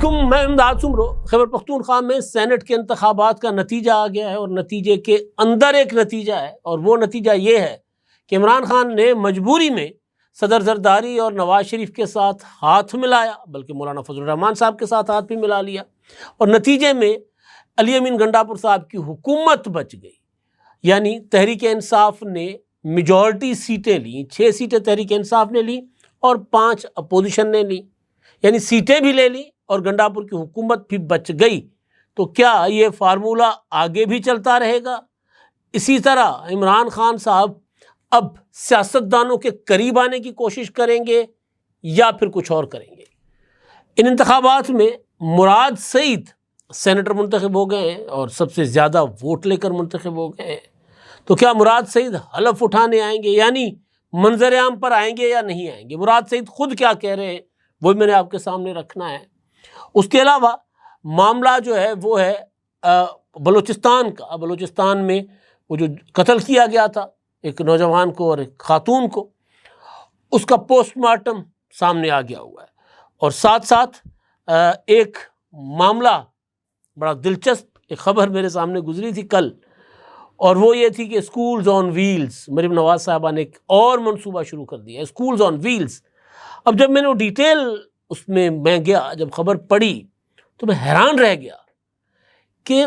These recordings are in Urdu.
علیکم، میں امداد سمرو۔ خیبر پختونخوا میں سینٹ کے انتخابات کا نتیجہ آ گیا ہے، اور نتیجے کے اندر ایک نتیجہ ہے، اور وہ نتیجہ یہ ہے کہ عمران خان نے مجبوری میں صدر زرداری اور نواز شریف کے ساتھ ہاتھ ملایا، بلکہ مولانا فضل الرحمان صاحب کے ساتھ ہاتھ بھی ملا لیا، اور نتیجے میں علی امین گنڈاپور صاحب کی حکومت بچ گئی۔ یعنی تحریک انصاف نے میجورٹی سیٹیں لیں، 6 سیٹیں تحریک انصاف نے لیں اور 5 اپوزیشن نے لیں، یعنی سیٹیں بھی لے لیں اور گنڈاپور کی حکومت بھی بچ گئی۔ تو کیا یہ فارمولہ آگے بھی چلتا رہے گا؟ اسی طرح عمران خان صاحب اب سیاستدانوں کے قریب آنے کی کوشش کریں گے یا پھر کچھ اور کریں گے؟ ان انتخابات میں مراد سعید سینیٹر منتخب ہو گئے ہیں اور سب سے زیادہ ووٹ لے کر منتخب ہو گئے ہیں۔ تو کیا مراد سعید حلف اٹھانے آئیں گے، یعنی منظر عام پر آئیں گے یا نہیں آئیں گے؟ مراد سعید خود کیا کہہ رہے ہیں وہ میں نے آپ کے سامنے رکھنا ہے۔ اس کے علاوہ معاملہ جو ہے وہ ہے بلوچستان کا۔ بلوچستان میں وہ جو قتل کیا گیا تھا ایک نوجوان کو اور ایک خاتون کو، اس کا پوسٹ مارٹم سامنے آ گیا ہوا ہے، اور ساتھ ساتھ ایک معاملہ بڑا دلچسپ، ایک خبر میرے سامنے گزری تھی کل، اور وہ یہ تھی کہ اسکولز آن ویلز، مریم نواز صاحبہ نے ایک اور منصوبہ شروع کر دیا، اسکولز آن ویلز۔ اب جب میں نے وہ ڈیٹیل اس میں گیا، جب خبر پڑھی تو میں حیران رہ گیا کہ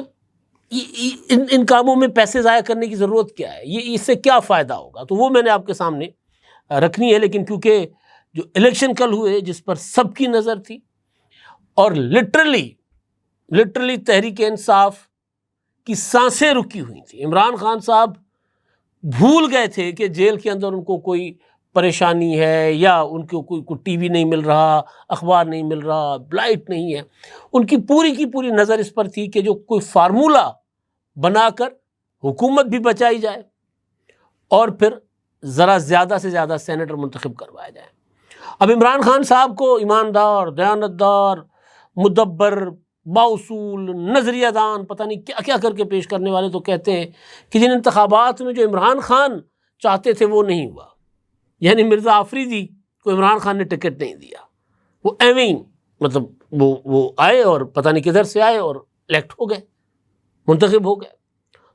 ان کاموں میں پیسے ضائع کرنے کی ضرورت کیا ہے، یہ اس سے کیا فائدہ ہوگا؟ تو وہ میں نے آپ کے سامنے رکھنی ہے، لیکن کیونکہ جو الیکشن کل ہوئے جس پر سب کی نظر تھی، اور لٹرلی تحریک انصاف کی سانسیں رکی ہوئی تھی۔ عمران خان صاحب بھول گئے تھے کہ جیل کے اندر ان کو کوئی پریشانی ہے، یا ان کو کوئی ٹی وی نہیں مل رہا، اخبار نہیں مل رہا، لائٹ نہیں ہے۔ ان کی پوری نظر اس پر تھی کہ جو کوئی فارمولہ بنا کر حکومت بھی بچائی جائے اور پھر ذرا زیادہ سے زیادہ سینیٹر منتخب کروایا جائے۔ اب عمران خان صاحب کو ایماندار، دیانتدار، مدبر، بااصول، نظریہ دان، پتہ نہیں کیا کیا کر کے پیش کرنے والے تو کہتے ہیں کہ جن انتخابات میں جو عمران خان چاہتے تھے وہ نہیں ہوا، یعنی مرزا آفریدی کو عمران خان نے ٹکٹ نہیں دیا، وہ ایویں مطلب وہ آئے اور پتہ نہیں کدھر سے آئے اور الیکٹ ہو گئے، منتخب ہو گئے۔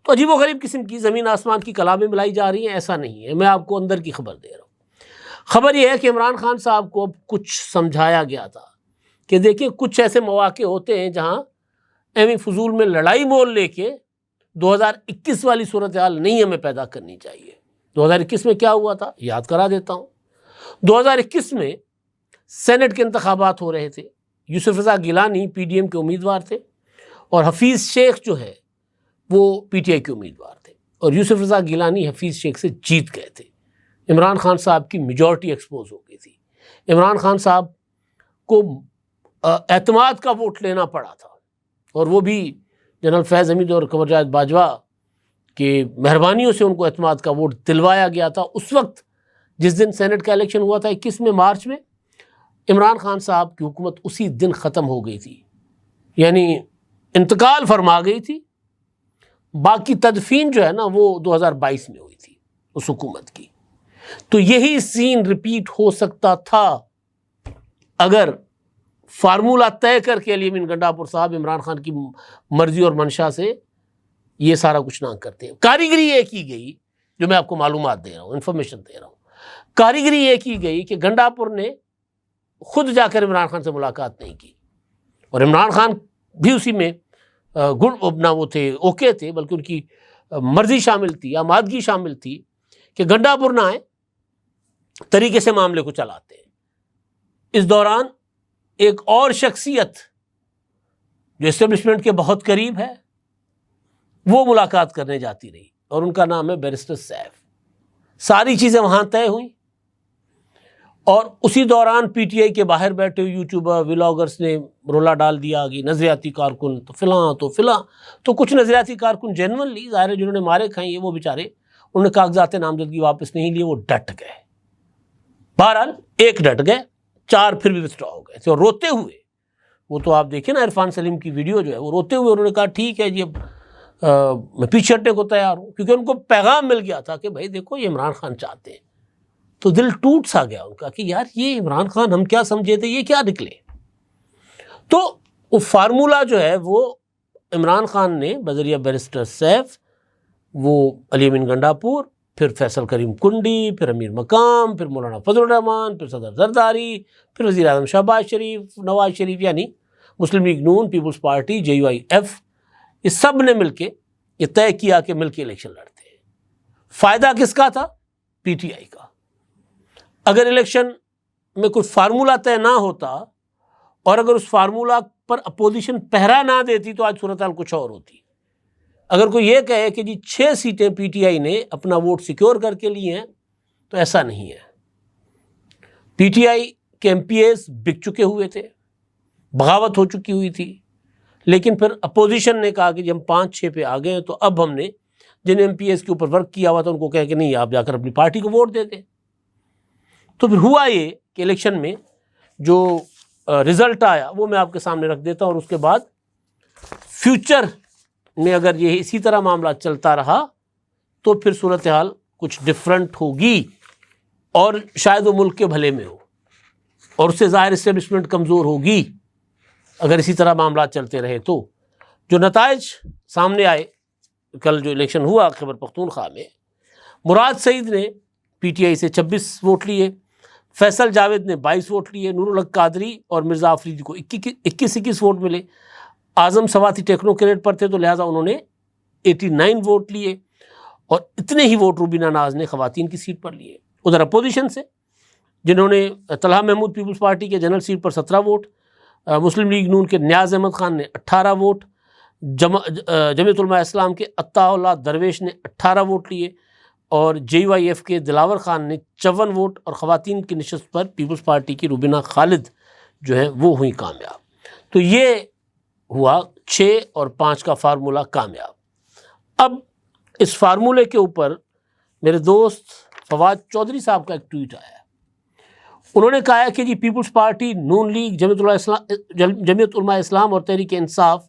تو عجیب و غریب قسم کی زمین آسمان کی کلامیں ملائی جا رہی ہیں، ایسا نہیں ہے، میں آپ کو اندر کی خبر دے رہا ہوں۔ خبر یہ ہے کہ عمران خان صاحب کو اب کچھ سمجھایا گیا تھا کہ دیکھیں کچھ ایسے مواقع ہوتے ہیں جہاں ایویں فضول میں لڑائی مول لے کے 2021 والی صورتحال نہیں ہمیں پیدا کرنی چاہیے۔ 2021 میں کیا ہوا تھا یاد کرا دیتا ہوں۔ 2021 میں سینٹ کے انتخابات ہو رہے تھے، یوسف Raza Gilani P D M کے امیدوار تھے، اور حفیظ شیخ جو ہے وہ پی ٹی آئی کے امیدوار تھے، اور یوسف رضا گیلانی حفیظ شیخ سے جیت گئے تھے۔ عمران خان صاحب کی میجورٹی ایکسپوز ہو گئی تھی، عمران خان صاحب کو اعتماد کا ووٹ لینا پڑا تھا، اور وہ بھی جنرل فیض حمید اور قمر جاوید باجوہ کہ مہربانیوں سے ان کو اعتماد کا ووٹ دلوایا گیا تھا۔ اس وقت جس دن سینٹ کا الیکشن ہوا تھا 21 مارچ میں، عمران خان صاحب کی حکومت اسی دن ختم ہو گئی تھی، یعنی انتقال فرما گئی تھی۔ باقی تدفین جو ہے نا وہ 2022 میں ہوئی تھی اس حکومت کی۔ تو یہی سین ریپیٹ ہو سکتا تھا اگر فارمولہ طے کر کے علی امین گنڈاپور صاحب عمران خان کی مرضی اور منشا سے یہ سارا کچھ نہ کرتے ہیں۔ کاریگری یہ کی گئی، جو میں آپ کو معلومات دے رہا ہوں، انفارمیشن دے رہا ہوں، کاریگری یہ کی گئی کہ گنڈاپور نے خود جا کر عمران خان سے ملاقات نہیں کی، اور عمران خان بھی اسی میں وہ تھے، اوکے تھے، بلکہ ان کی مرضی شامل تھی، آمادگی شامل تھی کہ گنڈاپور نہ آئے، طریقے سے معاملے کو چلاتے ہیں۔ اس دوران ایک اور شخصیت جو اسٹیبلشمنٹ کے بہت قریب ہے وہ ملاقات کرنے جاتی رہی، اور ان کا نام ہے بیرسٹر سیف۔ ساری چیزیں وہاں طے ہوئیں، اور اسی دوران پی ٹی آئی کے باہر بیٹھے یوٹیوبر ولاگرز نے رولا ڈال دیا کہ نظریاتی کارکن تو فلاں تو کچھ نظریاتی کارکن جنرلی ظاہر ہے جنہوں نے مارے کھائیں وہ بیچارے، انہوں نے کاغذات نامزدگی واپس نہیں لیے، وہ ڈٹ گئے۔ بہرحال ایک ڈٹ گئے، 4 پھر بھی وتھڈرا ہو گئے تھے، اور روتے ہوئے، وہ تو آپ دیکھیں نا عرفان سلیم کی ویڈیو جو ہے، وہ روتے ہوئے انہوں نے کہا ٹھیک ہے جی اب میں پیچھے ہٹنے کو تیار ہوں، کیونکہ ان کو پیغام مل گیا تھا کہ بھائی دیکھو یہ عمران خان چاہتے ہیں۔ تو دل ٹوٹ سا گیا ان کا کہ یار یہ عمران خان ہم کیا سمجھے تھے، یہ کیا نکلے۔ تو وہ فارمولہ جو ہے وہ عمران خان نے بذریعہ بیرسٹر سیف، وہ علی امین گنڈاپور، پھر فیصل کریم کنڈی، پھر امیر مقام، پھر مولانا فضل الرحمان، پھر صدر زرداری، پھر وزیر اعظم شہباز شریف، نواز شریف، یعنی مسلم لیگ نون، پیپلز پارٹی، JUIF، یہ سب نے مل کے یہ طے کیا کہ مل کے الیکشن لڑتے ہیں۔ فائدہ کس کا تھا؟ PTI کا۔ اگر الیکشن میں کوئی فارمولہ طے نہ ہوتا اور اگر اس فارمولہ پر اپوزیشن پہرا نہ دیتی تو آج صورتحال کچھ اور ہوتی۔ اگر کوئی یہ کہے کہ جی 6 سیٹیں PTI نے اپنا ووٹ سیکیور کر کے لی ہیں، تو ایسا نہیں ہے۔ PTI کے MPAs بک چکے ہوئے تھے، بغاوت ہو چکی ہوئی تھی، لیکن پھر اپوزیشن نے کہا کہ جی ہم 5-6 پہ آ گئے ہیں، تو اب ہم نے جن MPAs کے اوپر ورک کیا ہوا تھا ان کو کہا کہ نہیں، آپ جا کر اپنی پارٹی کو ووٹ دے دیں۔ تو پھر ہوا یہ کہ الیکشن میں جو رزلٹ آیا وہ میں آپ کے سامنے رکھ دیتا ہوں، اور اس کے بعد فیوچر میں اگر یہ اسی طرح معاملہ چلتا رہا تو پھر صورتحال کچھ ڈفرنٹ ہوگی، اور شاید وہ ملک کے بھلے میں ہو، اور اس سے ظاہر اسٹیبلشمنٹ کمزور ہوگی اگر اسی طرح معاملات چلتے رہے۔ تو جو نتائج سامنے آئے، کل جو الیکشن ہوا خیبر پختونخوا میں، مراد سعید نے PTI سے 26 ووٹ لیے، فیصل جاوید نے 22 ووٹ لیے، نور الحق قادری اور مرزا آفریدی کو 21 ووٹ ملے۔ اعظم سواتی ٹیکنوکریٹ پر تھے تو لہٰذا انہوں نے 89 ووٹ لیے، اور اتنے ہی ووٹ روبینہ ناز نے خواتین کی سیٹ پر لیے۔ ادھر اپوزیشن سے جنہوں نے طلحہ محمود پیپلز پارٹی کے جنرل سیٹ پر 17 ووٹ، مسلم لیگ نون کے نیاز احمد خان نے 18 ووٹ، جمعیت علماء اسلام کے عطا اللہ درویش نے 18 ووٹ لیے، اور JUIF کے دلاور خان نے 54 ووٹ، اور خواتین کی نشست پر پیپلز پارٹی کی روبینہ خالد جو ہیں وہ ہوئی کامیاب۔ تو یہ ہوا 6 اور 5 کا فارمولہ کامیاب۔ اب اس فارمولے کے اوپر میرے دوست فواد چودھری صاحب کا ایک ٹویٹ آیا ہے۔ انہوں نے کہا ہے کہ جی پیپلز پارٹی، نون لیگ، جمعیت علماء اسلام اور تحریک انصاف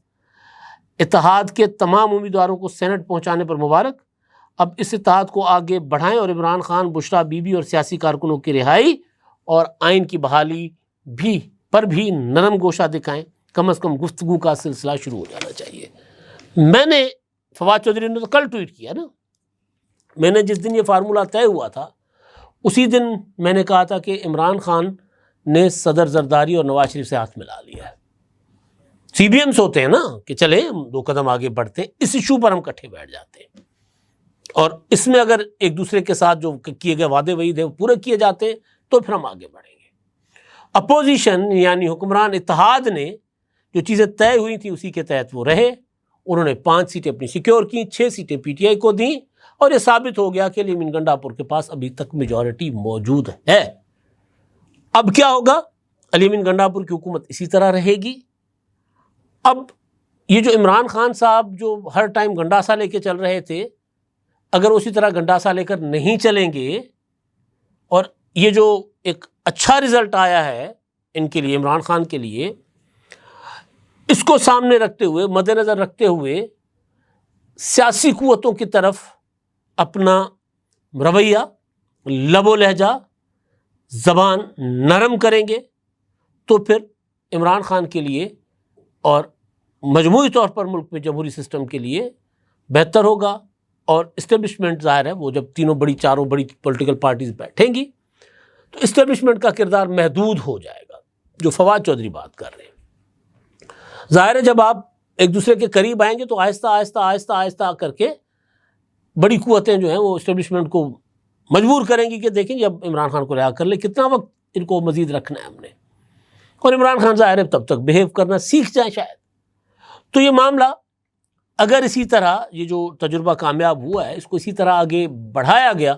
اتحاد کے تمام امیدواروں کو سینٹ پہنچانے پر مبارک۔ اب اس اتحاد کو آگے بڑھائیں اور عمران خان، بشریٰ بی بی اور سیاسی کارکنوں کی رہائی اور آئین کی بحالی پر بھی نرم گوشہ دکھائیں۔ کم از کم گفتگو کا سلسلہ شروع ہو جانا چاہیے۔ میں نے، فواد چودھری نے تو کل ٹویٹ کیا نا، میں نے جس دن یہ فارمولہ طے ہوا تھا اسی دن میں نے کہا تھا کہ عمران خان نے صدر زرداری اور نواز شریف سے ہاتھ ملا لیا ہے۔ CBMs ہوتے ہیں نا کہ چلیں ہم 2 قدم آگے بڑھتے ہیں، اس ایشو پر ہم کٹھے بیٹھ جاتے ہیں، اور اس میں اگر ایک دوسرے کے ساتھ جو کیے گئے وعدے وعید ہیں وہ پورے کیے جاتے ہیں تو پھر ہم آگے بڑھیں گے۔ اپوزیشن یعنی حکمران اتحاد نے جو چیزیں طے ہوئی تھیں اسی کے تحت وہ رہے، انہوں نے 5 سیٹیں اپنی سیکیور کیں، 6 سیٹیں PTI کو دیں، اور یہ ثابت ہو گیا کہ علی امین گنڈاپور کے پاس ابھی تک میجورٹی موجود ہے۔ اب کیا ہوگا؟ علی امین گنڈاپور کی حکومت اسی طرح رہے گی۔ اب یہ جو عمران خان صاحب جو ہر ٹائم گنڈاسا لے کے چل رہے تھے، اگر اسی طرح گنڈاسا لے کر نہیں چلیں گے، اور یہ جو ایک اچھا رزلٹ آیا ہے ان کے لیے، عمران خان کے لیے، اس کو سامنے رکھتے ہوئے، مد نظر رکھتے ہوئے سیاسی قوتوں کی طرف اپنا رویہ، لب و لہجہ، زبان نرم کریں گے تو پھر عمران خان کے لیے اور مجموعی طور پر ملک میں جمہوری سسٹم کے لیے بہتر ہوگا، اور اسٹیبلشمنٹ ظاہر ہے وہ جب چاروں بڑی پولیٹیکل پارٹیز بیٹھیں گی تو اسٹیبلشمنٹ کا کردار محدود ہو جائے گا، جو فواد چودھری بات کر رہے ہیں۔ ظاہر ہے جب آپ ایک دوسرے کے قریب آئیں گے تو آہستہ آہستہ آہستہ آہستہ کر کے بڑی قوتیں جو ہیں وہ اسٹیبلشمنٹ کو مجبور کریں گی کہ دیکھیں جب عمران خان کو رہا کر لے، کتنا وقت ان کو مزید رکھنا ہے ہم نے، اور عمران خان ظاہر ہے تب تک بیہیو کرنا سیکھ جائیں شاید۔ تو یہ معاملہ اگر اسی طرح یہ جو تجربہ کامیاب ہوا ہے اس کو اسی طرح آگے بڑھایا گیا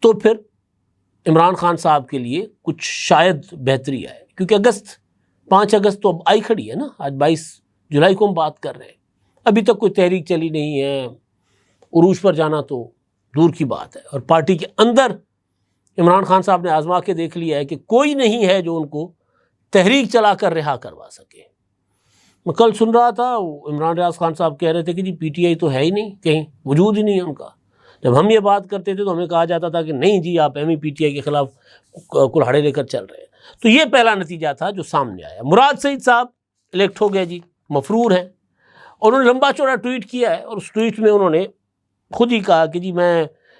تو پھر عمران خان صاحب کے لیے کچھ شاید بہتری آئے، کیونکہ 5 اگست تو اب آئی کھڑی ہے نا، آج 22 جولائی کو ہم بات کر رہے ہیں، ابھی تک کوئی تحریک چلی نہیں ہے، عروج پر جانا تو دور کی بات ہے، اور پارٹی کے اندر عمران خان صاحب نے آزما کے دیکھ لیا ہے کہ کوئی نہیں ہے جو ان کو تحریک چلا کر رہا کروا سکے۔ میں کل سن رہا تھا عمران ریاض خان صاحب کہہ رہے تھے کہ جی PTI تو ہے ہی نہیں، کہیں وجود ہی نہیں ہے ان کا۔ جب ہم یہ بات کرتے تھے تو ہمیں کہا جاتا تھا کہ نہیں جی آپ PTI کے خلاف کلہاڑے لے کر چل رہے ہیں۔ تو یہ پہلا نتیجہ تھا جو سامنے آیا۔ مراد سعید صاحب الیکٹ ہو گئے جی، مفرور ہیں، اور انہوں نے لمبا چوڑا ٹویٹ کیا ہے، اور اس ٹویٹ میں انہوں نے خود ہی کہا کہ جی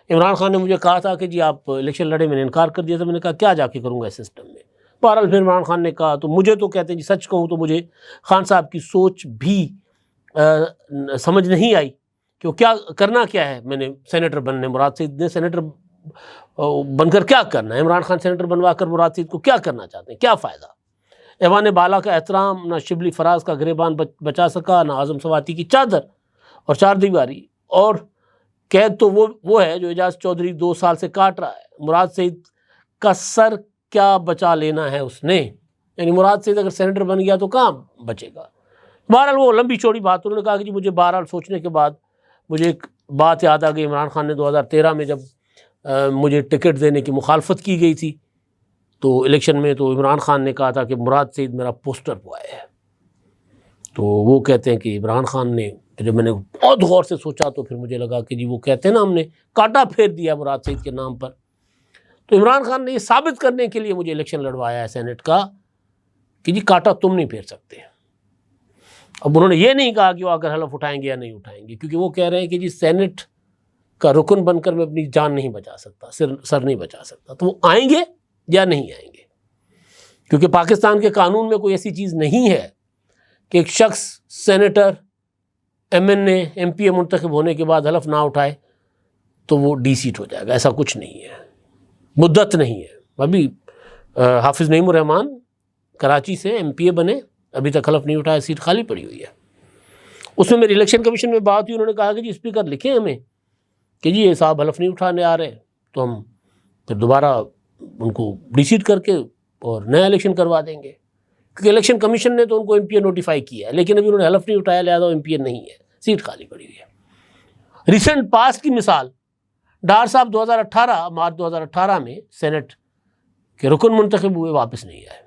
عمران خان نے مجھے کہا تھا کہ جی آپ الیکشن لڑے، میں نے انکار کر دیا تھا، میں نے کہا کیا جا کے کروں گا اس سسٹم میں۔ بہرحال پھر عمران خان نے کہا، تو مجھے تو کہتے ہیں جی سچ کہوں تو مجھے خان صاحب کی سوچ بھی سمجھ نہیں آئی کہ وہ کیا کرنا کیا ہے، میں نے سینیٹر بننے، مراد سعید نے سینیٹر بن کر کیا کرنا ہے، عمران خان سینیٹر بنوا کر مراد سعید کو کیا کرنا چاہتے ہیں، کیا فائدہ؟ ایوان بالا کا احترام، نہ شبلی فراز کا گریبان بچا سکا، نہ اعظم سواتی کی چادر اور چار دیواری، اور قید تو وہ ہے جو اعجاز چودھری 2 سال سے کاٹ رہا ہے۔ مراد سعید کا سر کیا بچا لینا ہے اس نے، یعنی مراد سعید اگر سینیٹر بن گیا تو کہاں بچے گا؟ بہرحال وہ لمبی چوڑی بات، انہوں نے کہا کہ جی مجھے بہرحال سوچنے کے بعد مجھے ایک بات یاد آ گئی، عمران خان نے 2013 میں جب مجھے ٹکٹ دینے کی مخالفت کی گئی تھی تو الیکشن میں، تو عمران خان نے کہا تھا کہ مراد سعید میرا پوسٹر بوائے ہے۔ تو وہ کہتے ہیں کہ عمران خان نے، جب میں نے بہت غور سے سوچا تو پھر مجھے لگا کہ جی وہ کہتے ہیں نا ہم نے کانٹا پھیر دیا مراد سعید کے نام پر، تو عمران خان نے یہ ثابت کرنے کے لیے مجھے الیکشن لڑوایا ہے سینٹ کا کہ جی کانٹا تم نہیں پھیر سکتے۔ اب انہوں نے یہ نہیں کہا کہ وہ اگر حلف اٹھائیں گے یا نہیں اٹھائیں گے، کیونکہ وہ کہہ رہے ہیں کہ جی سینٹ کا رکن بن کر میں اپنی جان نہیں بچا سکتا، سر نہیں بچا سکتا، تو وہ آئیں گے یا نہیں آئیں گے؟ کیونکہ پاکستان کے قانون میں کوئی ایسی چیز نہیں ہے کہ ایک شخص سینیٹر، ایم این اے، ایم پی اے منتخب ہونے کے بعد حلف نہ اٹھائے تو وہ ڈی سیٹ ہو جائے گا، ایسا کچھ نہیں ہے، مدت نہیں ہے۔ ابھی حافظ نعیم الرحمان کراچی سے ایم پی اے بنے، ابھی تک حلف نہیں اٹھایا، سیٹ خالی پڑی ہوئی ہے۔ اس میں میری الیکشن کمیشن میں بات ہوئی، انہوں نے کہا کہ جی اسپیکر لکھیں ہمیں کہ جی یہ صاحب حلف نہیں اٹھانے آ رہے، تو ہم پھر دوبارہ ان کو ڈی سیٹ کر کے اور نیا الیکشن کروا دیں گے، کیونکہ الیکشن کمیشن نے تو ان کو ایم پی اے نوٹیفائی کیا ہے، لیکن ابھی انہوں نے حلف نہیں اٹھایا، لہٰذا ایم پی اے نہیں ہے، سیٹ خالی پڑی ہوئی ہے۔ ریسنٹ پاسٹ کی مثال، ڈار صاحب 2018 مارچ 2018 میں سینٹ کے رکن منتخب ہوئے، واپس نہیں آئے،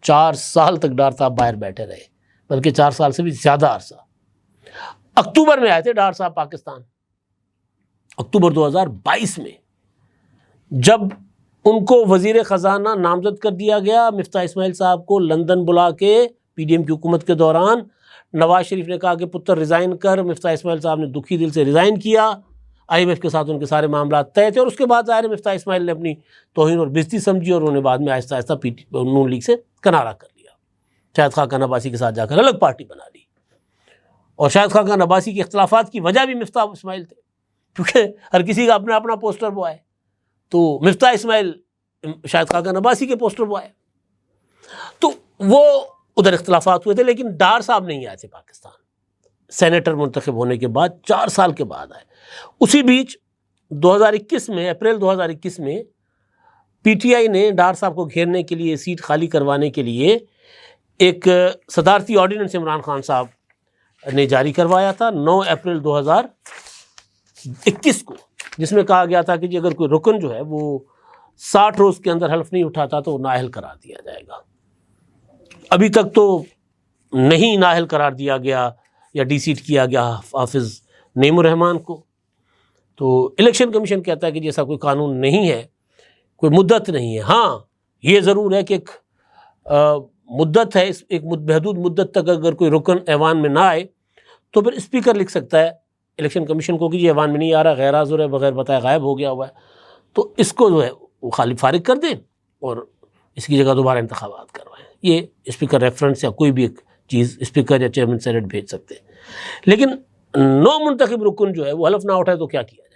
4 سال تک ڈار صاحب باہر بیٹھے رہے، بلکہ 4 سال سے بھی زیادہ عرصہ۔ اکتوبر میں آئے تھے ڈار صاحب پاکستان، اکتوبر 2022 میں، جب ان کو وزیر خزانہ نامزد کر دیا گیا، مفتاح اسماعیل صاحب کو لندن بلا کے پی ڈی ایم کی حکومت کے دوران نواز شریف نے کہا کہ پتر ریزائن کر، مفتاح اسماعیل صاحب نے دکھی دل سے ریزائن کیا، آئی ایم ایف کے ساتھ ان کے سارے معاملات طے تھے، اور اس کے بعد ظاہر مفتاح اسماعیل نے اپنی توہین اور بےزتی سمجھی، اور انہوں نے بعد میں آہستہ آہستہ نون لیگ سے کنارہ کر لیا، شاہد خاقان عباسی کے ساتھ جا کر الگ پارٹی بنا لی، اور شاہد خاقان عباسی کے اختلافات کی وجہ بھی مفتاح اسماعیل تھے، کیونکہ ہر کسی کا اپنا اپنا پوسٹر بوائے، تو مفتاح اسماعیل شاہد خاقان عباسی کے پوسٹر بوائے، تو وہ ادھر اختلافات ہوئے تھے، لیکن ڈار صاحب نہیں آئے تھے پاکستان، سینیٹر منتخب ہونے کے بعد 4 سال کے بعد آئے۔ اسی بیچ 2021 میں، اپریل 2021 میں پی ٹی آئی نے ڈار صاحب کو گھیرنے کے لیے، سیٹ خالی کروانے کے لیے ایک صدارتی آرڈیننس عمران خان صاحب نے جاری کروایا تھا 9 اپریل 2021 کو، جس میں کہا گیا تھا کہ جی اگر کوئی رکن جو ہے وہ 60 روز کے اندر حلف نہیں اٹھاتا تو وہ نااہل قرار دیا جائے گا۔ ابھی تک تو نہیں نااہل قرار دیا گیا یا ڈی سیٹ کیا گیا حافظ نعیم الرحمان کو، تو الیکشن کمیشن کہتا ہے کہ جیسا کوئی قانون نہیں ہے، کوئی مدت نہیں ہے۔ ہاں یہ ضرور ہے کہ ایک مدت ہے، ایک محدود مدت تک اگر کوئی رکن ایوان میں نہ آئے تو پھر اسپیکر لکھ سکتا ہے الیکشن کمیشن کو کہ یہ ایوان میں نہیں آ رہا، غیر حاضر ہے، بغیر بتائے غائب ہو گیا ہوا ہے، تو اس کو جو ہے وہ خالی فارغ کر دیں اور اس کی جگہ دوبارہ انتخابات کروائیں۔ یہ اسپیکر ریفرنس یا کوئی بھی ایک چیز اسپیکر یا چیئرمین سینٹ بھیج سکتے ہیں، لیکن نو منتخب رکن جو ہے وہ حلف نہ اٹھائے تو کیا کیا جائے؟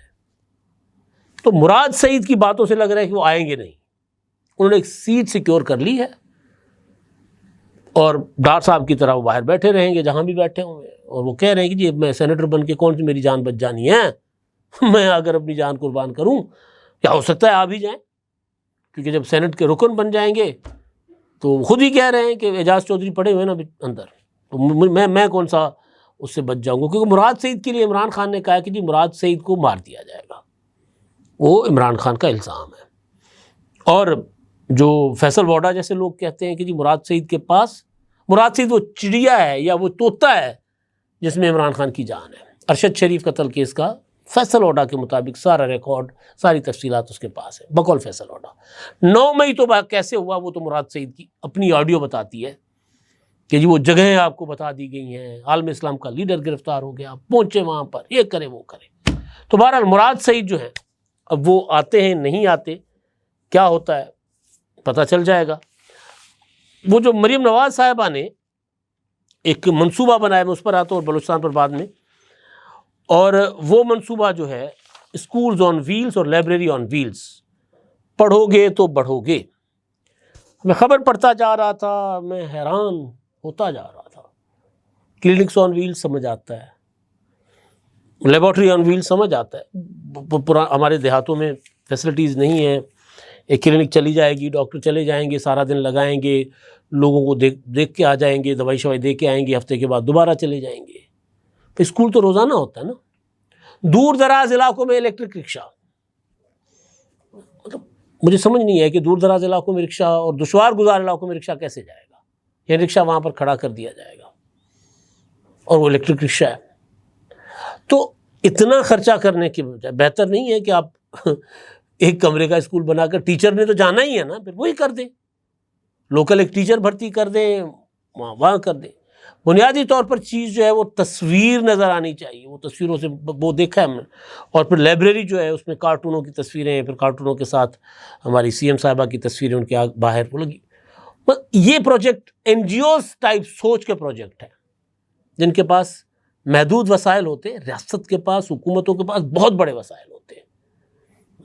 تو مراد سعید کی باتوں سے لگ رہا ہے کہ وہ آئیں گے نہیں، انہوں نے ایک سیٹ سیکیور کر لی ہے، اور ڈار صاحب کی طرح وہ باہر بیٹھے رہیں گے جہاں بھی بیٹھے ہوں گے، اور وہ کہہ رہے ہیں کہ جی میں سینیٹر بن کے کون سی میری جان بچ جانی ہے، میں اگر اپنی جان قربان کروں کیا ہو سکتا ہے آ بھی جائیں، کیونکہ جب سینٹ کے رکن بن جائیں گے تو خود ہی کہہ رہے ہیں کہ اعجاز چودھری پڑے ہوئے نا اندر، تو میں کون سا اس سے بچ جاؤں گا، کیونکہ مراد سعید کے لیے عمران خان نے کہا کہ جی مراد سعید کو مار دیا جائے گا، وہ عمران خان کا الزام ہے۔ اور جو فیصل ووڈا جیسے لوگ کہتے ہیں کہ جی مراد سعید کے پاس، مراد سعید وہ چڑیا ہے یا وہ طوطا ہے جس میں عمران خان کی جان ہے۔ ارشد شریف قتل کیس کا فیصل ووڈا کے مطابق سارا ریکارڈ، ساری تفصیلات اس کے پاس ہے بقول فیصل ووڈا۔ 9 مئی تو کیسے ہوا وہ تو مراد سعید کی اپنی آڈیو بتاتی ہے کہ جی وہ جگہیں آپ کو بتا دی گئی ہیں، عالم اسلام کا لیڈر گرفتار ہو گیا، پہنچے وہاں پر، یہ کرے وہ کرے۔ تو بہرحال مراد سعید جو ہیں اب وہ آتے ہیں نہیں آتے، کیا ہوتا ہے پتہ چل جائے گا۔ وہ جو مریم نواز صاحبہ نے ایک منصوبہ بنایا، میں اس پر آتا ہوں اور بلوچستان پر بعد میں، اور وہ منصوبہ جو ہے اسکولز آن ویلز اور لائبریری آن ویلز، پڑھو گے تو بڑھو گے۔ میں خبر پڑھتا جا رہا تھا، میں حیران ہوتا جا رہا تھا۔ کلینکس آن ویلز سمجھ آتا ہے، لیبارٹری آن ویلز سمجھ آتا ہے، ہمارے دیہاتوں میں فیسلٹیز نہیں ہیں، ایک کلینک چلی جائے گی، ڈاکٹر چلے جائیں گے، سارا دن لگائیں گے، لوگوں کو دیکھ کے آ جائیں گے، دوائی شوائی دے کے آئیں گے، ہفتے کے بعد دوبارہ چلے جائیں گے۔ تو اسکول تو روزانہ ہوتا ہے نا۔ دور دراز علاقوں میں الیکٹرک رکشہ، مطلب مجھے سمجھ نہیں ہے کہ دور دراز علاقوں میں رکشہ اور دشوار گزار علاقوں میں رکشہ کیسے جائے گا، یا رکشہ وہاں پر کھڑا کر دیا جائے گا اور وہ الیکٹرک رکشہ ہے۔ تو اتنا خرچہ کرنے کے بجائے بہتر نہیں ہے کہ آپ ایک کمرے کا اسکول بنا کر، ٹیچر نے تو جانا ہی ہے نا، پھر وہی کر دیں، لوکل ایک ٹیچر بھرتی کر دیں، وہاں کر دیں۔ بنیادی طور پر چیز جو ہے وہ تصویر نظر آنی چاہیے، وہ تصویروں سے وہ دیکھا ہے ہم نے۔ اور پھر لائبریری جو ہے اس میں کارٹونوں کی تصویریں، پھر کارٹونوں کے ساتھ ہماری سی ایم صاحبہ کی تصویریں ان کے باہر وہ لگی۔ یہ project N G Os type سوچ کے پروجیکٹ ہیں، جن کے پاس محدود وسائل ہوتے ہیں۔ ریاست کے پاس، حکومتوں کے پاس بہت بڑے وسائل ہوتے ہیں،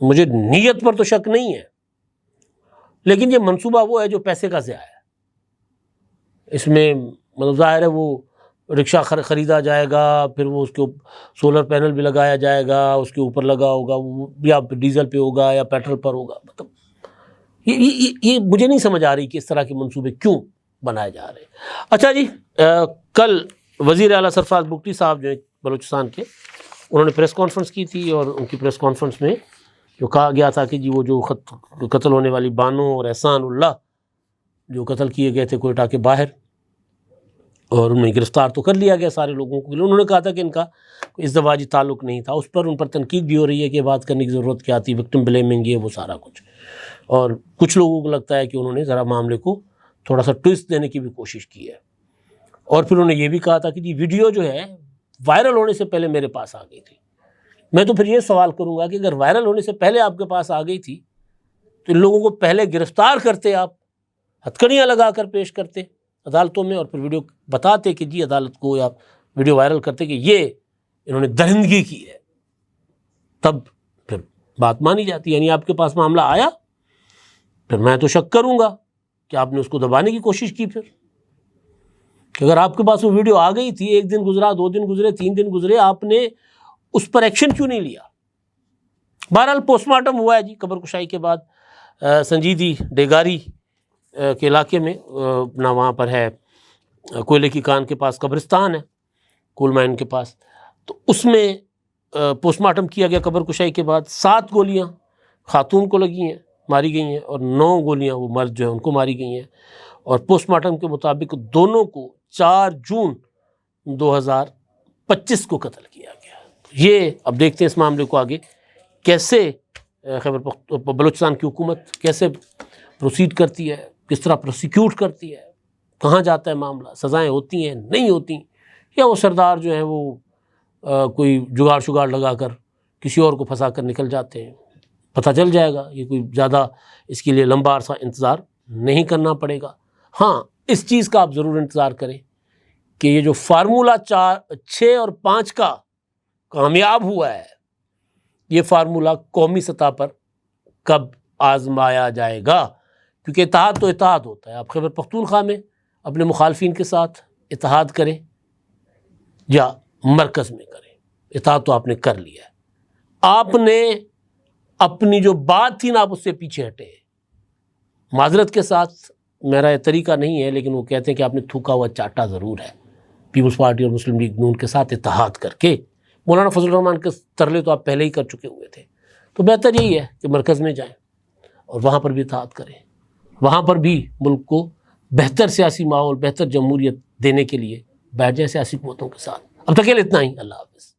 مجھے نیت پر تو شک نہیں ہے، لیکن یہ منصوبہ وہ ہے جو پیسے کا ضیاع ہے۔ اس میں مطلب ظاہر ہے وہ رکشہ خریدا جائے گا، پھر وہ اس کے سولر پینل بھی لگایا جائے گا، اس کے اوپر لگا ہوگا، وہ یا ڈیزل پہ ہوگا یا پیٹرول پر ہوگا۔ مطلب یہ مجھے نہیں سمجھ آ رہی کہ اس طرح کے منصوبے کیوں بنائے جا رہے ہیں۔ اچھا جی، کل وزیر اعلیٰ سرفراز بگٹی صاحب جو ہیں بلوچستان کے، انہوں نے پریس کانفرنس کی تھی، اور ان کی پریس کانفرنس میں جو کہا گیا تھا کہ جی وہ جو قتل ہونے والی بانو اور احسان اللہ جو قتل کیے گئے تھے کوئٹہ کے باہر، اور انہیں گرفتار تو کر لیا گیا سارے لوگوں کو، انہوں نے کہا تھا کہ ان کا کوئی ازدواجی تعلق نہیں تھا۔ اس پر ان پر تنقید بھی ہو رہی ہے کہ بات کرنے کی ضرورت کیا تھی، وکٹم بلیمنگ، یہ وہ سارا کچھ، اور کچھ لوگوں کو لگتا ہے کہ انہوں نے ذرا معاملے کو تھوڑا سا ٹوئسٹ دینے کی بھی کوشش کی ہے۔ اور پھر انہوں نے یہ بھی کہا تھا کہ جی ویڈیو جو ہے وائرل ہونے سے پہلے میرے پاس آ گئی تھی۔ میں تو پھر یہ سوال کروں گا کہ اگر وائرل ہونے سے پہلے آپ کے پاس آ گئی تھی تو ان لوگوں کو پہلے گرفتار کرتے، آپ ہتھکڑیاں لگا کر پیش کرتے عدالتوں میں، اور پھر ویڈیو بتاتے کہ جی عدالت کو، یا ویڈیو وائرل کرتے کہ یہ انہوں نے درندگی کی ہے، تب پھر بات مانی جاتی۔ یعنی آپ کے پاس معاملہ آیا، پھر میں تو شک کروں گا کہ آپ نے اس کو دبانے کی کوشش کی۔ پھر کہ اگر آپ کے پاس وہ ویڈیو آ گئی تھی، ایک دن گزرا، 2 دن گزرے، 3 دن گزرے، آپ نے اس پر ایکشن کیوں نہیں لیا؟ بہرحال پوسٹ مارٹم ہوا ہے جی قبر کشائی کے بعد، سنجیدی ڈیگاری کے علاقے میں، اپنا وہاں پر ہے کوئلے کی کان کے پاس قبرستان ہے، کول مائن کے پاس، تو اس میں پوسٹ مارٹم کیا گیا قبر کشائی کے بعد۔ 7 گولیاں خاتون کو لگی ہیں، ماری گئی ہیں، اور 9 گولیاں وہ مرد جو ہیں ان کو ماری گئی ہیں، اور پوسٹ مارٹم کے مطابق دونوں کو 4 جون 2025 کو قتل کیا گیا۔ یہ اب دیکھتے ہیں اس معاملے کو آگے کیسے خیبر بلوچستان کی حکومت کیسے پروسیڈ کرتی ہے، کس طرح پروسیکیوٹ کرتی ہے، کہاں جاتا ہے معاملہ، سزائیں ہوتی ہیں نہیں ہوتی، یا وہ سردار جو ہیں وہ کوئی جگاڑ شگاڑ لگا کر کسی اور کو پھنسا کر نکل جاتے ہیں۔ پتہ چل جائے گا، یہ کوئی زیادہ اس کے لیے لمبا عرصہ انتظار نہیں کرنا پڑے گا۔ ہاں اس چیز کا آپ ضرور انتظار کریں کہ یہ جو فارمولہ 6 اور 5 کا کامیاب ہوا ہے، یہ فارمولہ قومی سطح پر کب آزمایا جائے گا، کیونکہ اتحاد تو اتحاد ہوتا ہے۔ آپ خیبر پختونخوا میں اپنے مخالفین کے ساتھ اتحاد کریں یا مرکز میں کریں، اتحاد تو آپ نے کر لیا ہے، آپ نے اپنی جو بات تھی نا آپ اس سے پیچھے ہٹے ہیں۔ معذرت کے ساتھ میرا یہ طریقہ نہیں ہے، لیکن وہ کہتے ہیں کہ آپ نے تھوکا ہوا چاٹا ضرور ہے پیپلز پارٹی اور مسلم لیگ نون کے ساتھ اتحاد کر کے۔ مولانا فضل الرحمان کے ترلے تو آپ پہلے ہی کر چکے ہوئے تھے، تو بہتر یہی ہے کہ مرکز میں جائیں اور وہاں پر بھی اتحاد کریں، وہاں پر بھی ملک کو بہتر سیاسی ماحول، بہتر جمہوریت دینے کے لیے بیٹھ جائیں سیاسی قوتوں کے ساتھ۔ اب تک کے لیے اتنا ہی، اللہ حافظ۔